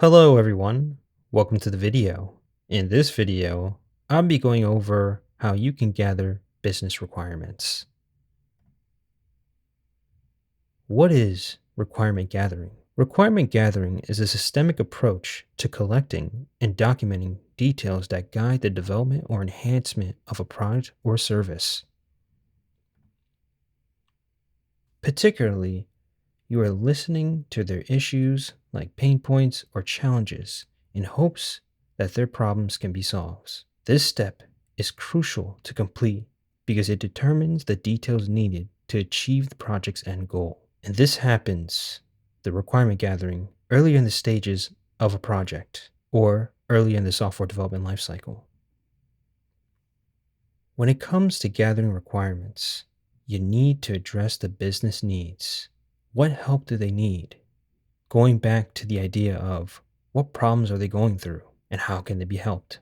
Hello everyone, welcome to the video. In this video, I'll be going over how you can gather business requirements. What is requirement gathering? Requirement gathering is a systemic approach to collecting and documenting details that guide the development or enhancement of a product or service. Particularly, you are listening to their issues like pain points or challenges in hopes that their problems can be solved. This step is crucial to complete because it determines the details needed to achieve the project's end goal. And this happens, the requirement gathering, early in the stages of a project or early in the software development lifecycle. When it comes to gathering requirements, you need to address the business needs. What help do they need? Going back to the idea of what problems are they going through and how can they be helped?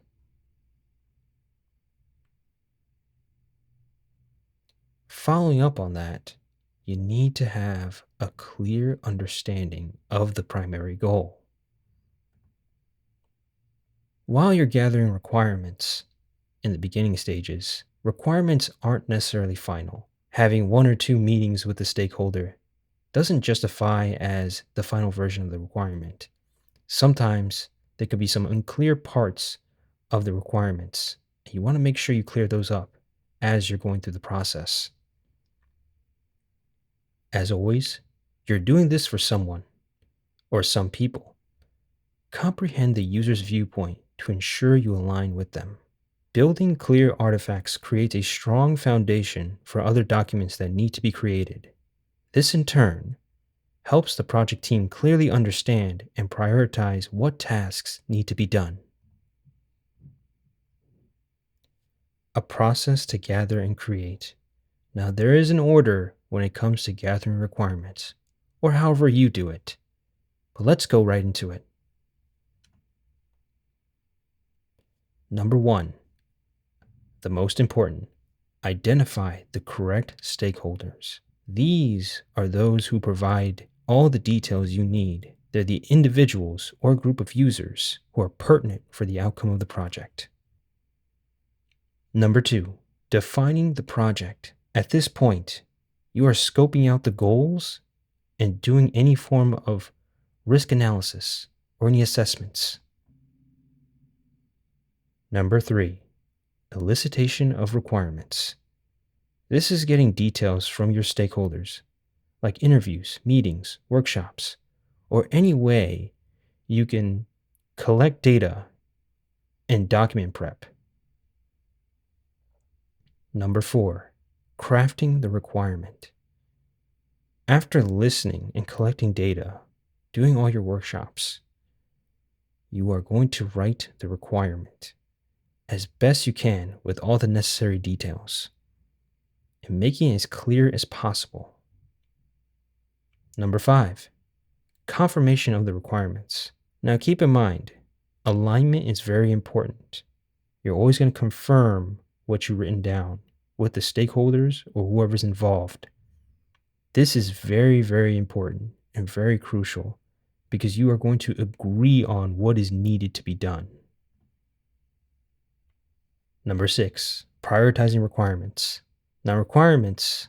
Following up on that, you need to have a clear understanding of the primary goal. While you're gathering requirements in the beginning stages, requirements aren't necessarily final. Having one or two meetings with the stakeholder doesn't justify as the final version of the requirement. Sometimes there could be some unclear parts of the requirements, and you want to make sure you clear those up as you're going through the process. As always, you're doing this for someone or some people. Comprehend the user's viewpoint to ensure you align with them. Building clear artifacts creates a strong foundation for other documents that need to be created. This, in turn, helps the project team clearly understand and prioritize what tasks need to be done. A process to gather and create. Now, there is an order when it comes to gathering requirements, or however you do it. But let's go right into it. Number one, the most important, identify the correct stakeholders. These are those who provide all the details you need. They're the individuals or group of users who are pertinent for the outcome of the project. Number two, defining the project. At this point, you are scoping out the goals and doing any form of risk analysis or any assessments. Number three, elicitation of requirements. This is getting details from your stakeholders, like interviews, meetings, workshops, or any way you can collect data and document prep. Number four, crafting the requirement. After listening and collecting data, doing all your workshops, you are going to write the requirement as best you can with all the necessary details and making it as clear as possible. Number five, confirmation of the requirements. Now keep in mind, alignment is very important. You're always going to confirm what you've written down with the stakeholders or whoever's involved. This is very, very important and very crucial because you are going to agree on what is needed to be done. Number six, prioritizing requirements. Now, requirements,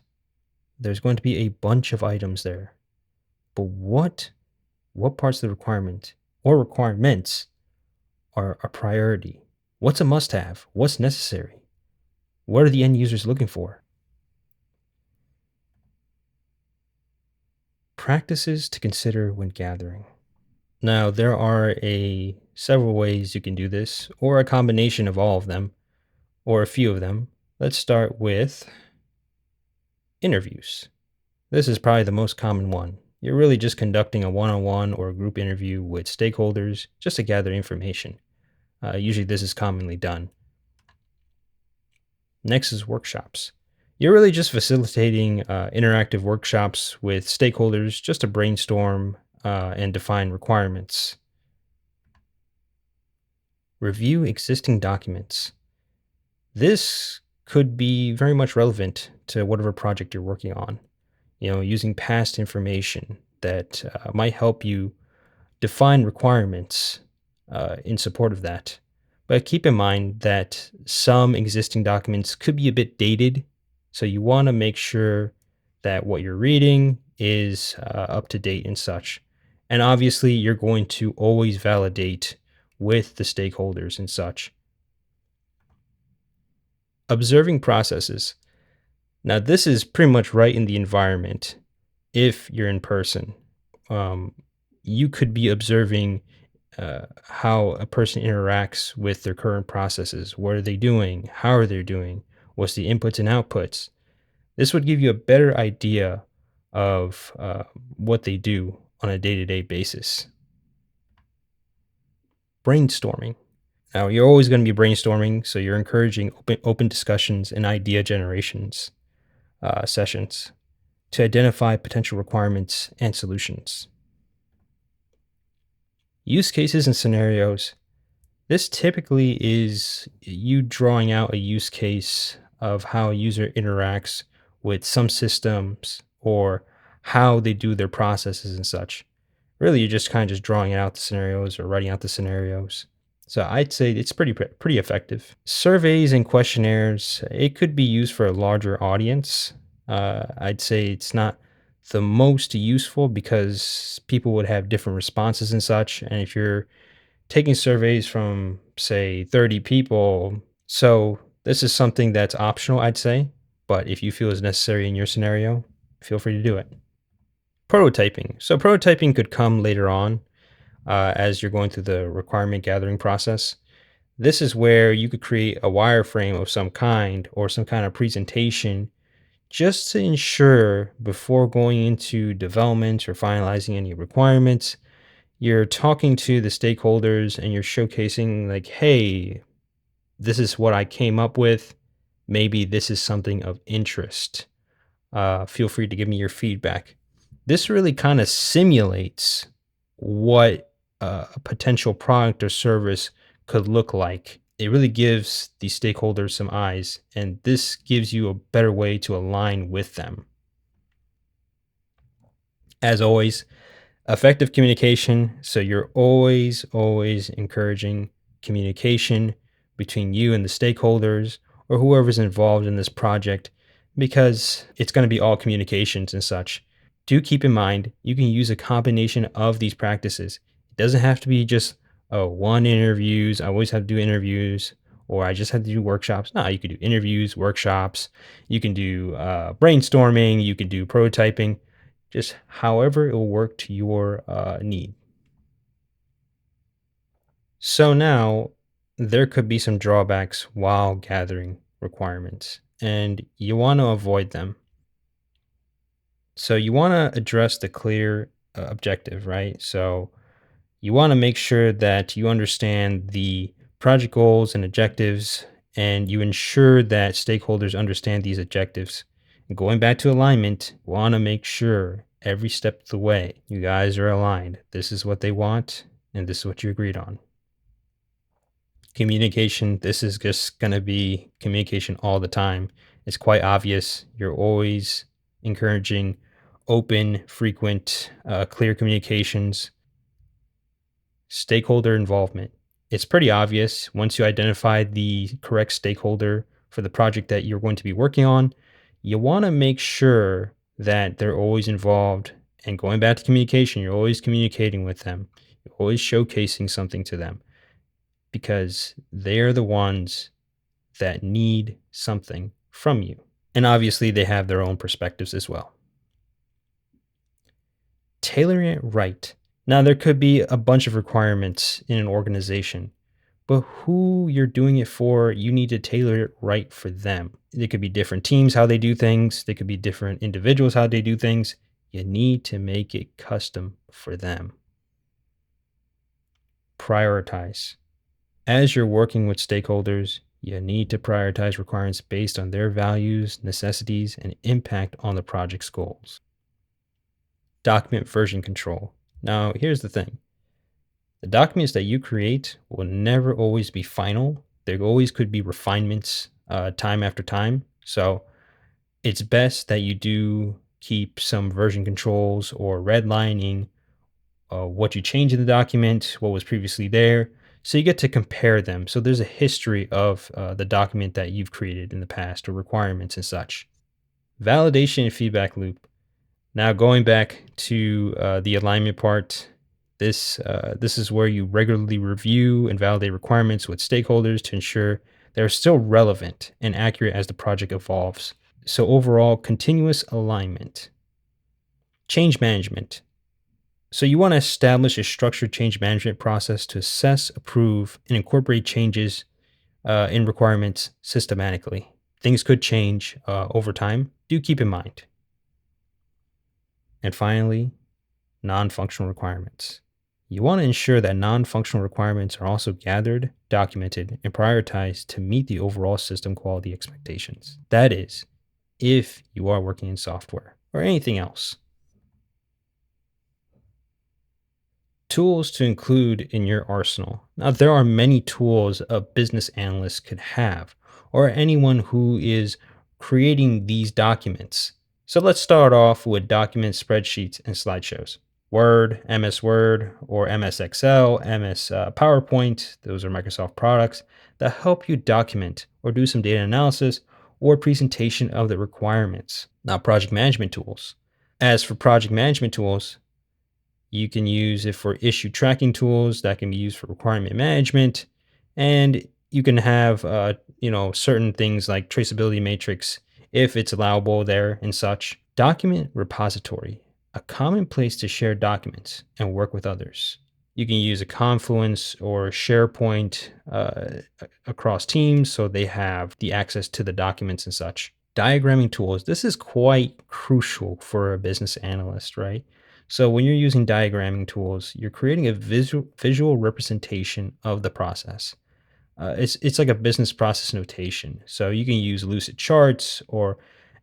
there's going to be a bunch of items there. But what parts of the requirement or requirements are a priority? What's a must-have? What's necessary? What are the end users looking for? Practices to consider when gathering. Now, there are several ways you can do this, or a combination of all of them, or a few of them. Let's start with interviews. This is probably the most common one. You're really just conducting a one-on-one or a group interview with stakeholders just to gather information. Usually this is commonly done. Next is workshops. You're really just facilitating interactive workshops with stakeholders just to brainstorm and define requirements. Review existing documents. This could be very much relevant to whatever project you're working on. Using past information that might help you define requirements in support of that. But keep in mind that some existing documents could be a bit dated. So you want to make sure that what you're reading is up to date and such. And obviously, you're going to always validate with the stakeholders and such. Observing processes. Now, this is pretty much right in the environment if you're in person. Um, you could be observing how a person interacts with their current processes. What are they doing? How are they doing? What's the inputs and outputs? This would give you a better idea of what they do on a day to day basis. Brainstorming. Now, you're always going to be brainstorming, so you're encouraging open discussions and idea generations sessions to identify potential requirements and solutions. Use cases and scenarios. This typically is you drawing out a use case of how a user interacts with some systems or how they do their processes and such. Really, you're just kind of just drawing out the scenarios or writing out the scenarios. So I'd say it's pretty effective. Surveys and questionnaires, it could be used for a larger audience. I'd say it's not the most useful because people would have different responses and such. And if you're taking surveys from, say, 30 people, so this is something that's optional, I'd say. But if you feel is necessary in your scenario, feel free to do it. Prototyping. So prototyping could come later on as you're going through the requirement gathering process. This is where you could create a wireframe of some kind or some kind of presentation just to ensure before going into development or finalizing any requirements, you're talking to the stakeholders and you're showcasing, like, hey, this is what I came up with. Maybe this is something of interest. Feel free to give me your feedback. This really kind of simulates what a potential product or service could look like. It really gives the stakeholders some eyes, and this gives you a better way to align with them. As always, effective communication. So you're always encouraging communication between you and the stakeholders or whoever's involved in this project because it's going to be all communications and such. Do keep in mind you can use a combination of these practices. It doesn't have to be just one interviews. I always have to do interviews or I just have to do workshops. No, you could do interviews, workshops. You can do brainstorming. You can do prototyping just however it will work to your need. So now there could be some drawbacks while gathering requirements, and you want to avoid them. So you want to address the clear objective, right? So you want to make sure that you understand the project goals and objectives, and you ensure that stakeholders understand these objectives. And going back to alignment, you want to make sure every step of the way you guys are aligned. This is what they want, and this is what you agreed on. Communication, this is just going to be communication all the time. It's quite obvious. You're always encouraging open, frequent, clear communications. Stakeholder involvement. It's pretty obvious once you identify the correct stakeholder for the project that you're going to be working on, you want to make sure that they're always involved. And going back to communication, you're always communicating with them, you're always showcasing something to them because they're the ones that need something from you. And obviously, they have their own perspectives as well. Tailoring it right. Now, there could be a bunch of requirements in an organization, but who you're doing it for, you need to tailor it right for them. There could be different teams, how they do things. There could be different individuals, how they do things. You need to make it custom for them. Prioritize. As you're working with stakeholders, you need to prioritize requirements based on their values, necessities, and impact on the project's goals. Document version control. Now, here's the thing. The documents that you create will never always be final. There always could be refinements time after time. So it's best that you do keep some version controls or redlining what you changed in the document, what was previously there. So you get to compare them. So there's a history of the document that you've created in the past or requirements and such. Validation and feedback loop. Now going back to the alignment part, this is where you regularly review and validate requirements with stakeholders to ensure they're still relevant and accurate as the project evolves. So overall, continuous alignment. Change management. So you want to establish a structured change management process to assess, approve, and incorporate changes in requirements systematically. Things could change over time. Do keep in mind. And finally, non-functional requirements. You want to ensure that non-functional requirements are also gathered, documented, and prioritized to meet the overall system quality expectations. That is, if you are working in software or anything else. Tools to include in your arsenal. Now, there are many tools a business analyst could have, or anyone who is creating these documents. So let's start off with documents, spreadsheets, and slideshows. Word, or MS Excel, MS PowerPoint, those are Microsoft products that help you document or do some data analysis or presentation of the requirements. Now, project management tools. As for project management tools, you can use it for issue tracking tools that can be used for requirement management. And you can have, certain things like traceability matrix if it's allowable there and such. Document repository, a common place to share documents and work with others. You can use a Confluence or SharePoint across teams so they have the access to the documents and such. Diagramming tools. This is quite crucial for a business analyst, right? So when you're using diagramming tools, you're creating a visual representation of the process. It's like a business process notation. So you can use Lucid Charts or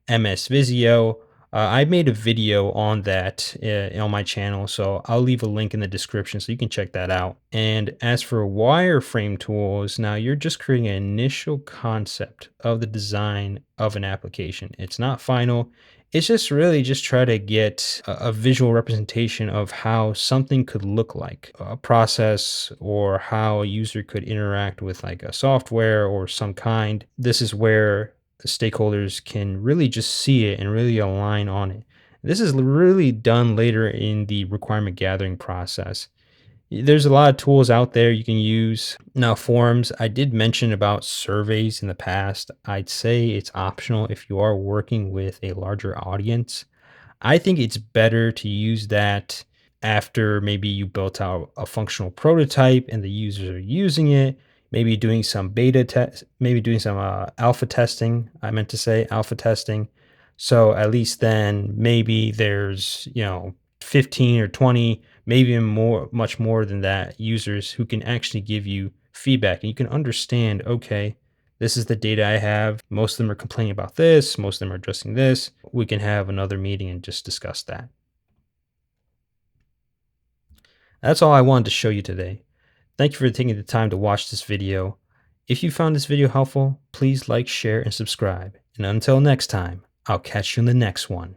MS Visio. I made a video on that on my channel, so I'll leave a link in the description so you can check that out. And as for wireframe tools, now you're just creating an initial concept of the design of an application. It's not final. It's just really just try to get a visual representation of how something could look like, a process or how a user could interact with like a software or some kind. This is where the stakeholders can really just see it and really align on it. This is really done later in the requirement gathering process. There's a lot of tools out there you can use. Now, forums, I did mention about surveys in the past. I'd say it's optional if you are working with a larger audience. I think it's better to use that after maybe you built out a functional prototype and the users are using it, maybe doing some beta test, maybe doing some alpha testing. I meant to say alpha testing. So at least then maybe there's, 15 or 20, maybe even more, much more than that, users who can actually give you feedback and you can understand, okay, this is the data I have. Most of them are complaining about this. Most of them are addressing this. We can have another meeting and just discuss that. That's all I wanted to show you today. Thank you for taking the time to watch this video. If you found this video helpful, please like, share, and subscribe. And until next time, I'll catch you in the next one.